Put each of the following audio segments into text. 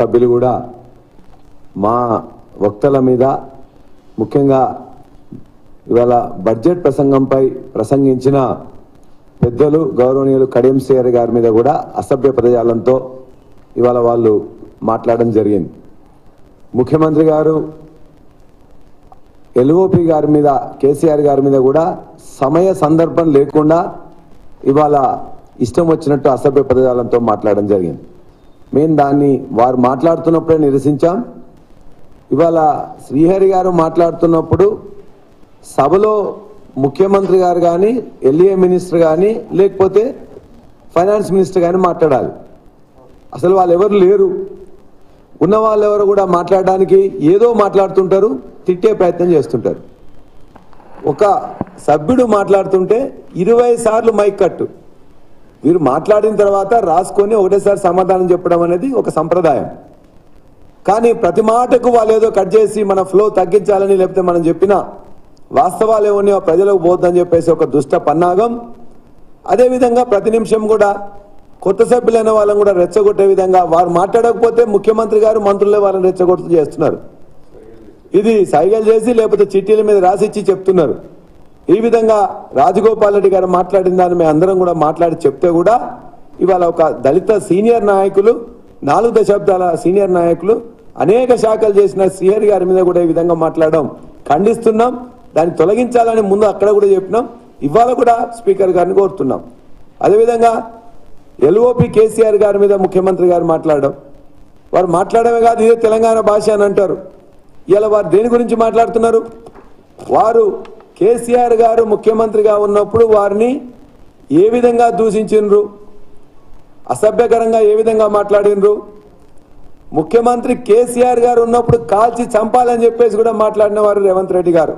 సభ్యులు కూడా మా వక్తల మీద ముఖ్యంగా ఇవాళ బడ్జెట్ ప్రసంగంపై ప్రసంగించిన పెద్దలు గౌరవనీయులు కడియం శ్రీహరి గారి మీద కూడా అసభ్య పదజాలంతో ఇవాళ వాళ్ళు మాట్లాడడం జరిగింది. ముఖ్యమంత్రి గారు ఎల్ఓపి గారి మీద కేసీఆర్ గారి మీద కూడా సమయ సందర్భం లేకుండా ఇవాళ ఇష్టం వచ్చినట్టు అసభ్య పదజాలంతో మాట్లాడడం జరిగింది. మేము దాన్ని వారు మాట్లాడుతున్నప్పుడే నిరసించాం. ఇవాళ శ్రీహరి గారు మాట్లాడుతున్నప్పుడు సభలో ముఖ్యమంత్రి గారు కానీ ఎల్ఏ మినిస్టర్ కానీ లేకపోతే ఫైనాన్స్ మినిస్టర్ కానీ మాట్లాడాలి. అసలు వాళ్ళు ఎవరు లేరు. ఉన్న వాళ్ళు ఎవరు కూడా మాట్లాడడానికి ఏదో మాట్లాడుతుంటారు, తిట్టే ప్రయత్నం చేస్తుంటారు. ఒక సభ్యుడు మాట్లాడుతుంటే 20 సార్లు మైక్ కట్టు. వీరు మాట్లాడిన తర్వాత రాసుకొని ఒకటేసారి సమాధానం చెప్పడం అనేది ఒక సంప్రదాయం. కానీ ప్రతి మాటకు వాళ్ళు ఏదో కట్ చేసి మన ఫ్లో తగ్గించాలని లేకపోతే మనం చెప్పిన వాస్తవాలు ఏమో ప్రజలకు పోద్దని చెప్పేసి ఒక దుష్ట పన్నాగం. అదేవిధంగా ప్రతి నిమిషం కూడా కొత్త సభ్యులైన వాళ్ళని కూడా రెచ్చగొట్టే విధంగా వారు మాట్లాడకపోతే ముఖ్యమంత్రి గారు మంత్రులే వాళ్ళని రెచ్చగొట్టు చేస్తున్నారు. ఇది సైగలు చేసి లేకపోతే చిట్టీల మీద రాసిచ్చి చెప్తున్నారు. ఈ విధంగా రాజగోపాల్ రెడ్డి గారు మాట్లాడిన దాన్ని మేము అందరం కూడా మాట్లాడి చెప్తే కూడా ఇవాళ ఒక దళిత సీనియర్ నాయకులు 4 దశాబ్దాల సీనియర్ నాయకులు అనేక శాఖలు చేసిన శ్రీహరి గారి మీద కూడా ఈ విధంగా మాట్లాడడం ఖండిస్తున్నాం. దాన్ని తొలగించాలని ముందు అక్కడ కూడా చెప్పినాం. ఇవాళ కూడా స్పీకర్ గారిని కోరుతున్నాం. అదేవిధంగా ఎల్ఓపి కేసీఆర్ గారి మీద ముఖ్యమంత్రి గారు మాట్లాడడం, వారు మాట్లాడమే కాదు ఇదే తెలంగాణ భాష అని అంటారు. ఇలా వారు దేని గురించి మాట్లాడుతున్నారు? వారు కేసీఆర్ గారు ముఖ్యమంత్రిగా ఉన్నప్పుడు వారిని ఏ విధంగా దూషించిండ్రు, అసభ్యకరంగా ఏ విధంగా మాట్లాడినరు, ముఖ్యమంత్రి కేసీఆర్ గారు ఉన్నప్పుడు కాల్చి చంపాలని చెప్పేసి కూడా మాట్లాడిన వారు రేవంత్ రెడ్డి గారు.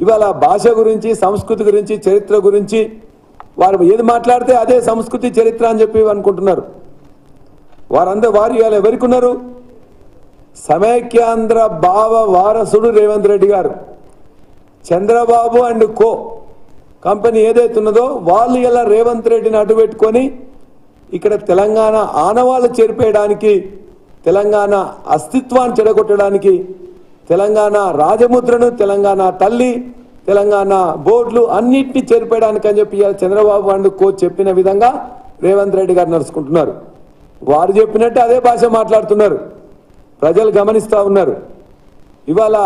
ఇవాళ భాష గురించి, సంస్కృతి గురించి, చరిత్ర గురించి వారు ఏది మాట్లాడితే అదే సంస్కృతి చరిత్ర అని చెప్పి అనుకుంటున్నారు. వారు ఇవాళ ఎవరికి ఉన్నారు? సమైక్యాంధ్ర భావ వారసుడు రేవంత్ రెడ్డి గారు. చంద్రబాబు అండ్ కో కంపెనీ ఏదైతే ఉన్నదో వాళ్ళు ఇలా రేవంత్ రెడ్డిని అడ్డుపెట్టుకొని ఇక్కడ తెలంగాణ ఆనవాళ్ళు చేర్పేయడానికి, తెలంగాణ అస్తిత్వాన్ని చెడగొట్టడానికి, తెలంగాణ రాజముద్రను, తెలంగాణ తల్లి, తెలంగాణ బోర్డులు అన్నింటినీ చేర్పేయడానికి అని చెప్పి చంద్రబాబు అండ్ కో చెప్పిన విధంగా రేవంత్ రెడ్డి గారు నడుచుకుంటున్నారు. వారు చెప్పినట్టు అదే భాష మాట్లాడుతున్నారు. ప్రజలు గమనిస్తూ ఉన్నారు. ఇవాళ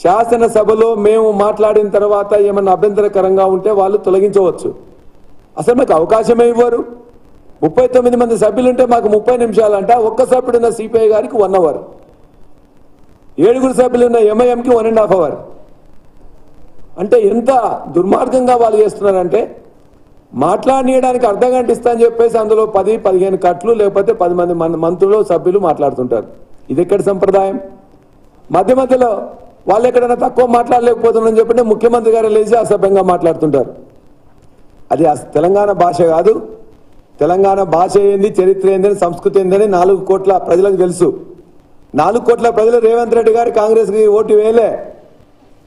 శాసనసభలో మేము మాట్లాడిన తర్వాత ఏమన్నా అభ్యంతరకరంగా ఉంటే వాళ్ళు తొలగించవచ్చు. అసలు మాకు అవకాశమే ఇవ్వరు. 39 మంది సభ్యులుంటే మాకు 30 నిమిషాలంట. ఒక్క సభ్యుడున్న సిపిఐ గారికి 1 అవర్, 7 సభ్యులున్న ఎంఐఎంకి 1.5 అవర్. అంటే ఎంత దుర్మార్గంగా వాళ్ళు చేస్తున్నారంటే మాట్లాడనీయడానికి అర్ధగంట ఇస్తా అని చెప్పేసి అందులో 10-15 కట్లు లేకపోతే 10 మంది మంత్రులు సభ్యులు మాట్లాడుతుంటారు. ఇది ఎక్కడి సంప్రదాయం? మధ్య మధ్యలో వాళ్ళు ఎక్కడైనా తక్కువ మాట్లాడలేకపోతున్నారని చెప్పంటే ముఖ్యమంత్రి గారు లేచి అసభ్యంగా మాట్లాడుతుంటారు. అది తెలంగాణ భాష కాదు. తెలంగాణ భాష ఏంది, చరిత్ర ఏందని, సంస్కృతి ఏందని 4 కోట్ల ప్రజలకు తెలుసు. 4 కోట్ల ప్రజలు రేవంత్ రెడ్డి గారు కాంగ్రెస్కి ఓటు వేయలే.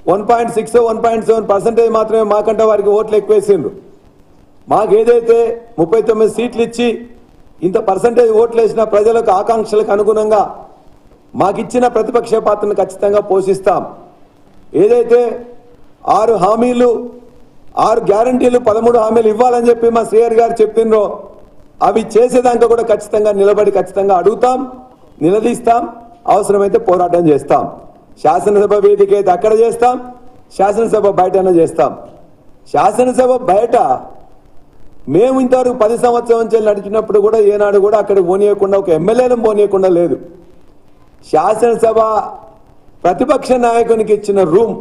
1.6-1.7% మాత్రమే మాకంటే వారికి ఓట్లు ఎక్కువేసిండ్రు. మాకు ఏదైతే 39 సీట్లు ఇచ్చి ఇంత పర్సంటేజ్ ఓట్లు వేసిన ప్రజలకు ఆకాంక్షలకు అనుగుణంగా మాకిచ్చిన ప్రతిపక్ష పాత్రను ఖచ్చితంగా పోషిస్తాం. ఏదైతే 6 హామీలు, 6 గ్యారంటీలు, 13 హామీలు ఇవ్వాలని చెప్పి మా శ్రీహరి గారు చెప్పిండ్రో అవి చేసేదాకా కూడా ఖచ్చితంగా నిలబడి ఖచ్చితంగా అడుగుతాం, నిలదీస్తాం, అవసరమైతే పోరాటం చేస్తాం. శాసనసభ వేదిక అయితే అక్కడ చేస్తాం, శాసనసభ బయటనే చేస్తాం. శాసనసభ బయట మేము ఇంతవరకు 10 సంవత్సరాల నుంచి నడిచినప్పుడు కూడా ఏనాడు కూడా అక్కడికి పోనీయకుండా, ఒక ఎమ్మెల్యేలను పోనీయకుండా లేదు. శాసనసభ ప్రతిపక్ష నాయకునికి ఇచ్చిన రూమ్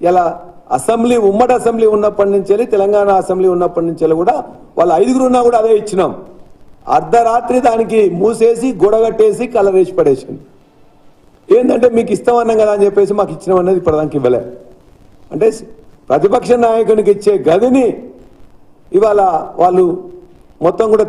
ఇలా అసెంబ్లీ, ఉమ్మడి అసెంబ్లీ ఉన్నప్పటి నుంచి, తెలంగాణ అసెంబ్లీ ఉన్నప్పటి నుంచి కూడా వాళ్ళు 5 ఉన్నా కూడా అదే ఇచ్చినాం. అర్ధరాత్రి దానికి మూసేసి గొడగట్టేసి కలరేసి పడేసింది. ఏంటంటే మీకు ఇస్తామన్నాం కదా అని చెప్పేసి మాకు ఇచ్చినాం అనేది ఇప్పటిదానికి ఇవ్వలే. అంటే ప్రతిపక్ష నాయకునికి ఇచ్చే గదిని ఇవాళ వాళ్ళు మొత్తం కూడా